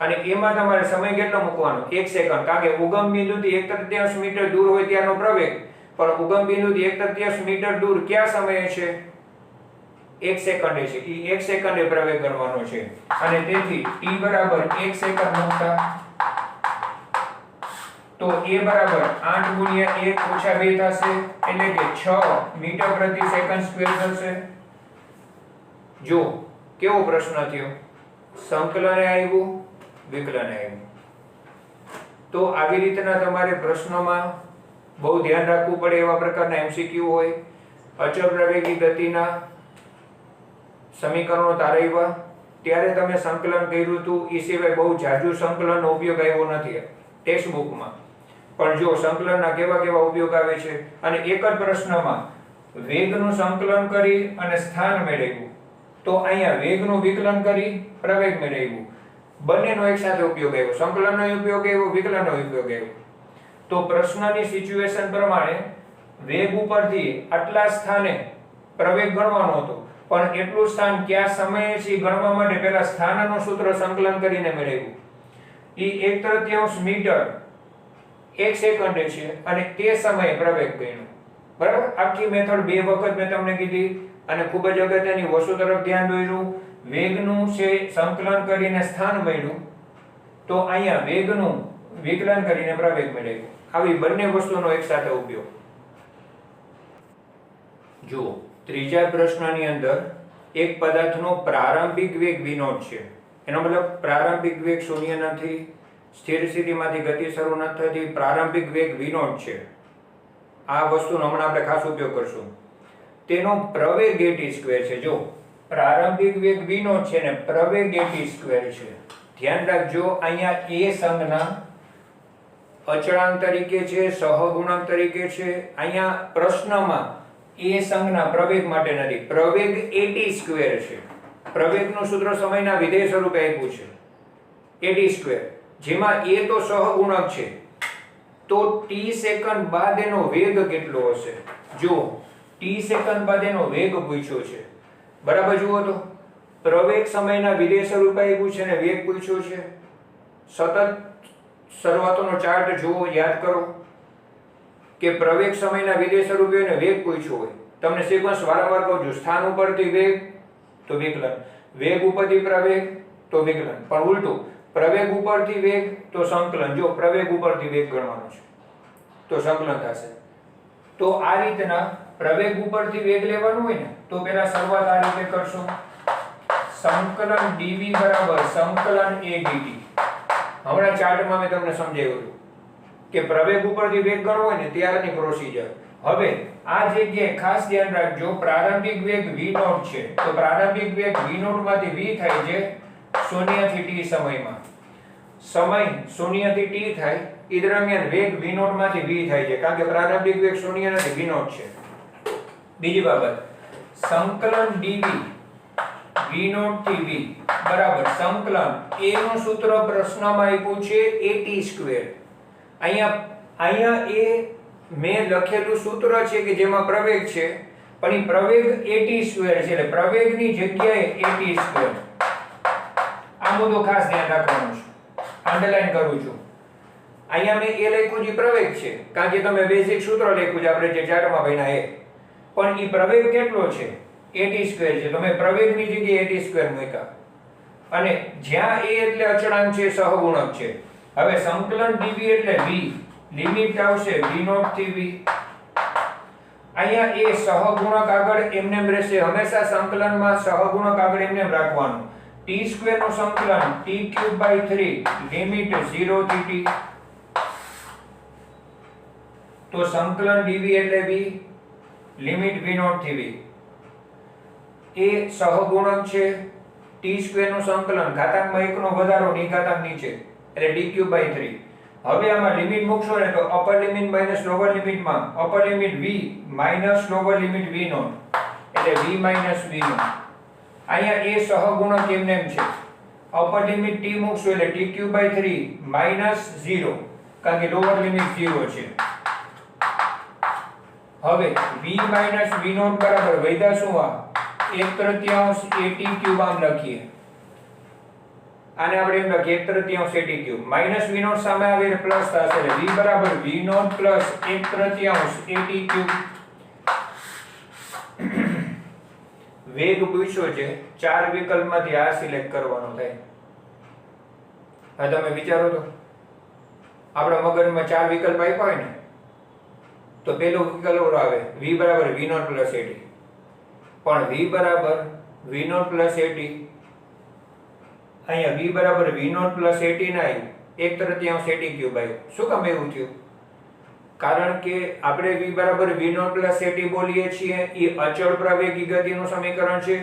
અને એમાં તમારે સમય કેટલો મૂકવાનો, 1 સેકન્ડ, કારણ કે ઉગમ બિંદુથી 1/3 મીટર દૂર હોય ત્યારનો પ્રવેગ, પણ ઉગમ બિંદુથી 1/3 મીટર દૂર કયા સમયે છે, 1 સેકન્ડે છે. એ 1 સેકન્ડે પ્રવેગ ગણવાનો છે, અને તેથી t બરાબર 1 સેકન્ડ મૂકતા તો a બરાબર 8 × 1 - 2 થશે, એટલે કે 6 મીટર પ્રતિ સેકન્ડ સ્ક્વેર થશે. જો કેવો પ્રશ્ન થયો, સંકલને આવ્યું, વિકલને આવ્યું. તો આવી રીતના તમારે પ્રશ્નોમાં બહુ ધ્યાન રાખવું પડે એવા પ્રકારના MCQ હોય. અચળ પ્રવેગી ગતિના સમીકરણો તારવ્યા ત્યારે તમે સંકલન કર્યું હતું, એ સિવાય બહુ જાજુ સંકલનનો ઉપયોગ આવ્યો નથી ટેક્સ્ટ બુકમાં. પણ જો સંકલનના કેવા કેવા ઉપયોગ આવે છે, અને એક જ પ્રશ્નમાં વેગનું સંકલન કરી અને સ્થાન મેળવ્યું, તો અહીંયા વેગનું વિકલન કરી પ્રવેગ મેળવ્યું, બંનેનો એક સાથે ઉપયોગ આવ્યો, સંકલનનો ઉપયોગ આવ્યો, વિકલનનો ઉપયોગ આવ્યો. તો પ્રશ્નની સિચ્યુએશન પ્રમાણે વેગ ઉપરથી આટલા સ્થાને પ્રવેગ ગણવાનો હતો, પણ એટલું સ્થાન કયા સમયે છે ગણવા માટે પહેલા સ્થાનનું સૂત્ર સંકલન કરીને મેળવ્યું. એ 1/3 મીટર 1 સેકન્ડે છે અને તે સમયે પ્રવેગ ગણ્યો. બરાબર, આખી મેથડ બે વખત મેં તમને કીધી, અને ખૂબ જ અગત્યની વસ્તુ તરફ ધ્યાન દોર્યું, વેગનું છે સંકલન કરીને સ્થાન મળ્યું, તો અહીંયા વેગનું વિકલન કરીને પ્રવેગ મેળવ્યો. આવી બંને વસ્તુનો એક સાથે ઉપયોગ. જુઓ, ત્રીજા પ્રશ્નની અંદર એક પદાર્થનો પ્રારંભિક વેગ v0 છે, એનો મતલબ પ્રારંભિક વેગ શૂન્ય નથી, સ્થિર સ્થિતિમાંથી ગતિ શરૂ ન થતી, પ્રારંભિક વેગ v0 છે. આ વસ્તુનો હમણાં આપણે ખાસ ઉપયોગ કરશું. તેનો પ્રવેગ at² છે. જો પ્રારંભિક વેગ v0 છે ને પ્રવેગ at² છે, ધ્યાન રાખજો અહીંયા a સંજ્ઞા અચળાંક તરીકે છે, સહગુણક તરીકે છે. અહીંયા પ્રશ્નમાં a સંજ્ઞા પ્રવેગ માટે નથી, પ્રવેગ at² છે. પ્રવેગનું સૂત્ર સમયના વિધેય સ્વરૂપે આપ્યું છે. at², જેમાં a તો સહગુણક છે, તો t સેકન્ડ બાદ એનો વેગ કેટલો હશે? જો t સેકન્ડ બાદ એનો વેગ પૂછ્યો છે, બરાબર. જુઓ તો પ્રવેગ સમયના વિધેય સ્વરૂપે આપ્યું છે ને વેગ પૂછ્યો છે. સતત શરૂઆતનો ચાર્ટ જુઓ, યાદ કરો કે પ્રવેગ સમયના વિધેય સ્વરૂપે અને વેગ પૂછ્યો હોય, તમને સિક્વન્સ વારંવાર કહું છું. સ્થાન ઉપરથી વેગ તો વિકલન, વેગ ઉપરથી પ્રવેગ તો વિકલન, પણ ઉલટું પ્રવેગ ઉપરથી વેગ તો સંકલન. જો પ્રવેગ ઉપરથી વેગ ગણવાનો છે તો સંકલન થશે. તો આ રીતના પ્રવેગ ઉપરથી વેગ લેવાનું હોય ને તો પહેલા શરૂઆત આ રીતે કરશો. સંકલન dv બરાબર સંકલન a dt. હમણાં ચાર્ટમાં મેં તમને સમજાવ્યું હતું કે પ્રવેગ ઉપરથી વેગ ગણવો હોય ને ત્યારની પ્રોસિજર. હવે આ જગ્યાએ ખાસ ધ્યાન રાખજો, પ્રારંભિક વેગ v0 છે, તો પ્રારંભિક વેગ v0 માંથી v થાય છે 0 થી t સમયમાં. સમય 0 થી t થાય એ દરમિયાન વેગ v0 માંથી v થાય છે, કારણ કે પ્રારંભિક વેગ 0 નથી, v0 છે. બીજી બાબત, સંકલન dv v0 થી v બરાબર સંકલન a નું સૂત્ર પ્રશ્નમાં આપ્યું છે at². અહીંયા એ મેં લખેલું સૂત્ર છે કે જેમાં પ્રવેગ છે, પણ એ પ્રવેગ at² છે, એટલે પ્રવેગની જગ્યાએ at². આ મુદ્દો ખાસ ધ્યાન રાખવાનો છે, અંડરલાઈન કરું છું. અહીંયા મેં એ લખ્યું જે પ્રવેગ છે, કારણ કે તમે બેઝિક સૂત્ર લખ્યું છે આપણે જે ચાર્ટમાં ભણ્યા એ, પણ એ પ્રવેગ કેટલો છે? at² છે, તમે પ્રવેગની જગ્યાએ at² મૂક્યા. અને જ્યાં a એટલે અચળાંક છે, સહગુણક છે. હવે સંકલન dv એટલે v, લિમિટ આવશે v0 થી v. અહીંયા a સહગુણક આગળ એમનેમ રહેશે, હંમેશા સંકલનમાં સહગુણક આગળ એમનેમ રાખવાનું. t² નું સંકલન t³/3 લિમિટ 0 થી t. તો સંકલન dv એટલે v, લિમિટ v0 થી v. a સહગુણક છે, t² નું સંકલન ઘાતાંકમાં 1 નો વધારો નિઘાતાંક નીચે એટલે t³/3. હવે આમાં લિમિટ મૂકશો ને તો અપર લિમિટ માઈનસ લોવર લિમિટમાં upper limit v minus lower limit v0 એટલે v માઈનસ v0. અહીંયા a સહગુણક એમનેમ છે, અપર લિમિટ t મૂકશો એટલે t³/3 માઈનસ 0, કારણ કે લોવર લિમિટ 0 છે. હવે v માઈનસ v0 બરાબર વૈધા શું? આ 1/3 at³ આમ લખીએ. આને આપણે એમ લખીએ 1/3 at³ માઈનસ v0 સામે આવે એટલે પ્લસ થશે, એટલે v બરાબર v0 પ્લસ 1/3 at³. વેગ પૂછ્યો છે, 4 વિકલ્પમાંથી આ સિલેક્ટ કરવાનો થાય. હવે તમે વિચારો તો આપણા મગજમાં 4 વિકલ્પ આપ્યા હોય ને તો પેલો વિકલ્પ આવે v બરાબર v0 પ્લસ at, પણ v બરાબર v0 પ્લસ at. અહીંયા v બરાબર v0 પ્લસ at ના આવ્યું, 1/3 at³ આવ્યું. શું કામ એવું થયું? કારણ કે આપણે v બરાબર v0 પ્લસ at બોલીએ છીએ, એ અચળ પ્રવેગી ગતિનું સમીકરણ છે.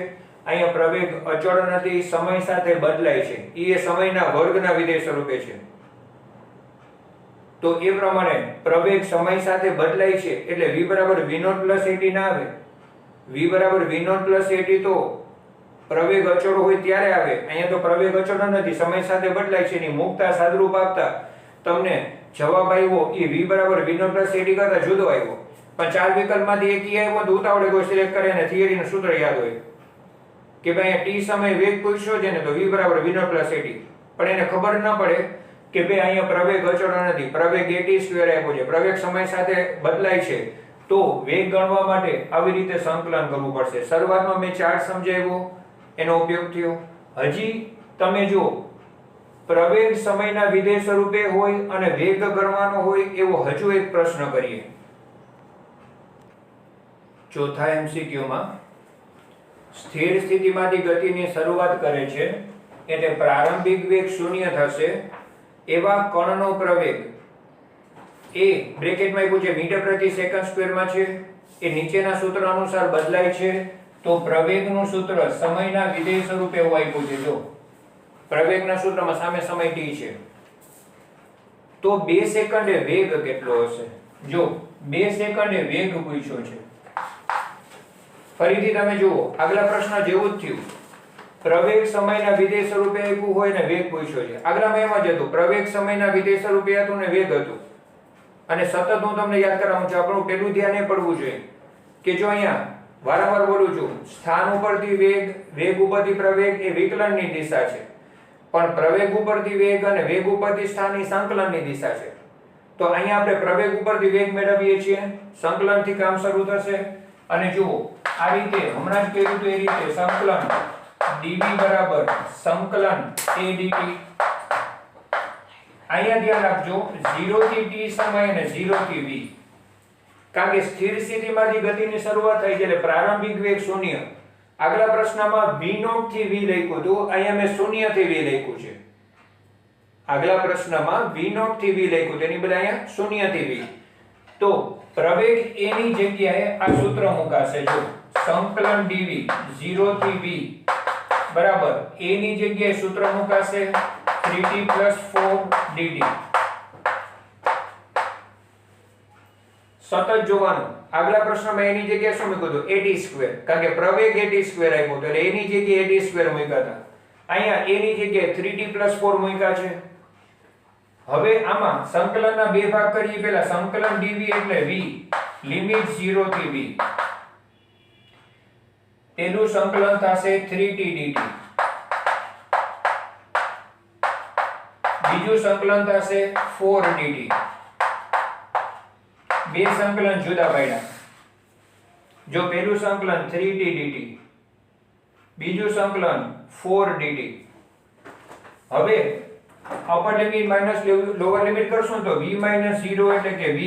અહીંયા પ્રવેગ અચળ નથી, સમય સાથે બદલાય છે, એ સમયના વર્ગના વિધેય સ્વરૂપે છે. તો એ પ્રમાણે પ્રવેગ સમય સાથે બદલાય છે એટલે v બરાબર v0 પ્લસ at ના આવે. v બરાબર v0 પ્લસ at તો પ્રવેગ અચળ હોય ત્યારે આવે. અહીંયા તો પ્રવેગ અચળ નથી, સમય સાથે બદલાય છે. એની મુક્તા સાદરૂપ આપતા તમને જવાબ આવ્યો એ v બરાબર v0 પ્લસ at કરતા જુદો આવ્યો. પણ 4 વિકલ્પમાંથી એક આવ્યો તો ઉતાવળે કોઈ સિલેક્ટ કરે અને થિયરીનું સૂત્ર યાદ હોય કે ભાઈ t સમય વેગ પૂછ્યો છે ને તો v બરાબર v0 પ્લસ at, પણ એને ખબર ન પડે કે ભાઈ અહીંયા પ્રવેગ અચળ નથી, પ્રવેગ at² આપ્યો છે, પ્રવેગ સમય સાથે બદલાય છે. તો વેગ ગણવા માટે આવી રીતે સંકલન કરવું પડશે. શરૂઆતમાં મેં ચાર્ટ સમજાવ્યો, એનો ઉપયોગ થયો. હજી તમે જો પ્રવેગ સમયના વિધેય સ્વરૂપે હોય અને વેગ ગણવાનો હોય એવો હજુ એક પ્રશ્ન કરીએ. ચોથા MCQ માં સ્થિર સ્થિતિમાંથી ગતિની શરૂઆત કરે છે એટલે પ્રારંભિક વેગ 0 થશે એવા કણનો પ્રવેગ એ બ્રેકેટમાં પૂછે મીટર પ્રતિ સેકન્ડ સ્ક્વેરમાં છે, એ નીચેના સૂત્ર અનુસાર બદલાય છે. તો પ્રવેગનું સૂત્ર સમયના વિધેય સ્વરૂપે એવું આપ્યું છે. જો પ્રવેગના સૂત્રમાં સામે સમય t છે, તો 2 સેકન્ડે વેગ કેટલો હશે? જો 2 સેકન્ડે વેગ પૂછ્યો છે. ફરીથી તમે જુઓ, આગલા પ્રશ્ન જેવું જ થયું. પ્રવેગ સમયના વિધેય સ્વરૂપે આપ્યું હોય ને વેગ પૂછ્યો છે. આગળમાં એમ જ હતું, પ્રવેગ સમયના વિધેય સ્વરૂપે હતું ને વેગ હતું. અને સતત હું તમને યાદ કરાવું છું, આપણું પેલું ધ્યાન એ પડવું જોઈએ કે જો અહીંયા વારંવાર બોલું છું, સ્થાન ઉપરથી વેગ, વેગ ઉપરથી પ્રવેગ એ વિકલનની દિશા છે, પણ પ્રવેગ ઉપરથી વેગ અને વેગ ઉપરથી સ્થાન એ સંકલનની દિશા છે. તો અહીંયા આપણે પ્રવેગ ઉપરથી વેગ મેળવીએ છીએ, સંકલનથી કામ શરૂ થશે. અને જુઓ આ રીતે હમણાં જ કહ્યું હતું એ રીતે સંકલન dv બરાબર સંકલન a dt. અહીંયા ધ્યાન રાખજો 0 થી t સમય અને 0 થી v, કારણ કે સ્થિર સ્થિતિમાંથી ગતિની શરૂઆત થાય છે એટલે પ્રારંભિક વેગ 0. આગલા પ્રશ્નમાં v0 થી v લખ્યું હતું, અહીંયા મેં 0 થી v લખ્યું છે. આગલા પ્રશ્નમાં v0 થી v લખ્યું, તેની બદલે અહીંયા 0 થી v. તો પ્રવેગ a ની જગ્યાએ આ સૂત્ર મુકાશે. જો સંકલન dv 0 થી v બરાબર a ની જગ્યાએ સૂત્ર મુકાશે 3t + 4 dt. સતત જોવાનું. આગલા પ્રશ્નમાં a ની જગ્યાએ શું મૂક્યું હતું? at², કારણ કે પ્રવેગ at² આપ્યો તો એટલે a ની જગ્યાએ at² મૂક્યા હતા. અહીંયા a ની જગ્યાએ 3t + 4 મૂક્યા છે. હવે આમાં સંકલનના બે ભાગ કરીએ. પહેલા સંકલન dv એટલે v લિમિટ 0 થી v. તેનું સંકલન થશે 3t dt. બીજું સંકલન થશે 4 dt. બે સંકલન જુદા પાડ્યા. જો પહેલું સંકલન 3t dt, બીજું સંકલન 4 dt. હવે upper limit minus lower limit કરશું તો v - 0 એટલે કે v.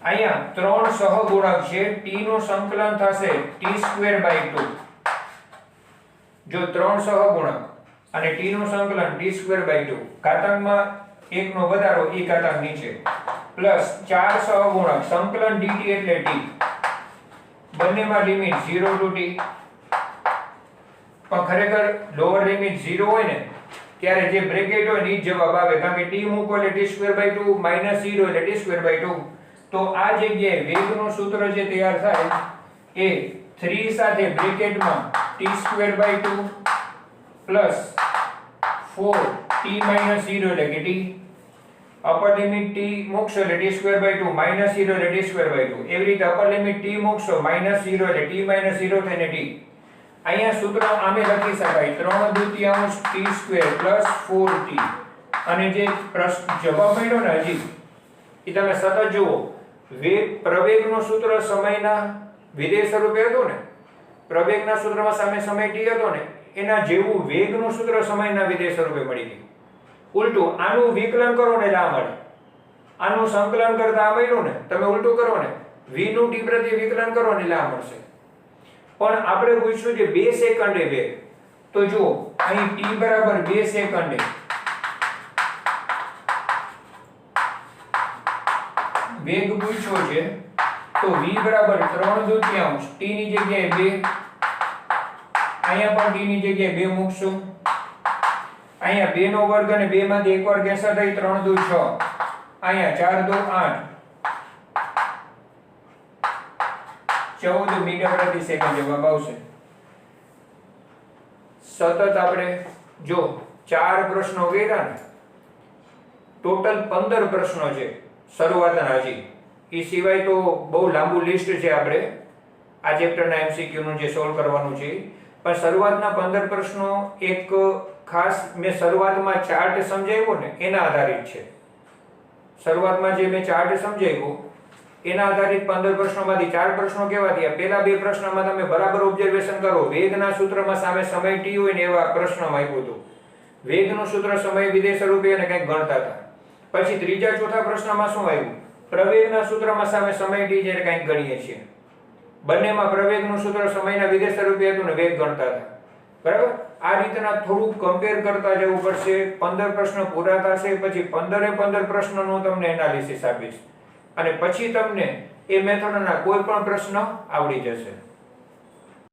અહીંયા ત્રણ સહગુણક છે, t નું સંકલન થશે t²/2. જો ત્રણ સહગુણક અને t નું સંકલન t²/2, ઘાતાંકમાં 1 નો વધારો e ઘાતાંક નીચે, પ્લસ 4 સહગુણક સંકલન dt એટલે t. બંનેમાં લિમિટ 0 to t. પણ ખરેખર લોઅર લિમિટ 0 હોય ને ત્યારે જે બ્રેકેટ હોય ને એ જવાબ આવે, કારણ કે t મૂકો એટલે t²/2 - 0 એટલે t²/2. તો આ જગ્યાએ વેગનું સૂત્ર જે તૈયાર થાય એ 3 સાથે બ્રેકેટમાં t²/2 પ્લસ 4t - 0 એટલે કે t. અપર લિમિટ t મૂકશો એટલે t²/2 - 0 એટલે t²/2. એવી રીતે અપર લિમિટ t મૂકશો -0 એટલે t - 0 થઈને t. અહીંયા સૂત્ર આમે લખી શકાય 3/2 t² + 4t. અને જે જવાબ મળ્યો ને હજી એ તમે સતત જુઓ. પ્રવેગનું સૂત્ર સમયના વિધેય સ્વરૂપે હતું ને, પ્રવેગના સૂત્રમાં સામે સમય t હતો ને, એના જેવું વેગનું સૂત્ર સમયના વિધેય સ્વરૂપે મળી ગયું. ઉલટું આનું વિકલન કરો ને એટલે આ મળે. આનું સંકલન કરતા આ મળ્યું ને, તમે ઉલટું કરો ને v નું t પ્રત્યે વિકલન કરો ને એટલે આ મળશે. પણ આપણે પૂછ્યું છે 2 સેકન્ડે વેગ. તો જુઓ અહીં t બરાબર 2 સેકન્ડે વેગ પૂછ્યો છે, તો v બરાબર 3/2 t ની જગ્યાએ 2, અહીંયા પણ t ની જગ્યાએ 2 મૂકશું. અહીંયા 2 નો વર્ગ અને 2 માંથી એક વાર કેન્સલ થઈ 3×2 = 6. અહીંયા 4×2 = 8. 14 મીટર પ્રતિ સેકન્ડ જવાબ આવશે. સતત આપણે જો 4 પ્રશ્નો કર્યા ને, ટોટલ 15 પ્રશ્નો છે શરૂઆતના. હજી એ સિવાય તો બહુ લાંબુ લિસ્ટ છે આપણે આ ચેપ્ટરના MCQ નું જે સોલ્વ કરવાનું છે. પણ શરૂઆતના 15 પ્રશ્નો એક ખાસ મેં શરૂઆતમાં ચાર્ટ સમજાવ્યો ને એના આધારિત છે. શરૂઆતમાં જે મેં ચાર્ટ સમજાવ્યો એના આધારિત 15 પ્રશ્નોમાંથી 4 પ્રશ્નો કેવા થયા? પહેલા 2 પ્રશ્નોમાં તમે બરાબર ઓબ્ઝર્વેશન કરો, વેગના સૂત્રમાં સામે સમય t હોય ને એવા પ્રશ્નમાં આપ્યું હતું. વેગનું સૂત્ર સમય વિધેય સ્વરૂપે અને કંઈક ગણતા હતા. પછી ત્રીજા ચોથા પ્રશ્નમાં શું આવ્યું? પ્રવેગના સૂત્રમાં સામે સમય t જ્યારે કંઈક ગણીએ છીએ. બંનેમાં પ્રવેગનું સૂત્ર સમયના વિધેય સ્વરૂપે હતું ને વેગ ગણતા હતા. બરાબર? આ રીતના થોડું કમ્પેર કરતા જવું પડશે. 15 પ્રશ્નો પૂરા થશે પછી 15 પ્રશ્નોનું તમને એનાલિસિસ આપીશ અને પછી તમને એ મેથડના કોઈ પણ પ્રશ્ન આવડી જશે.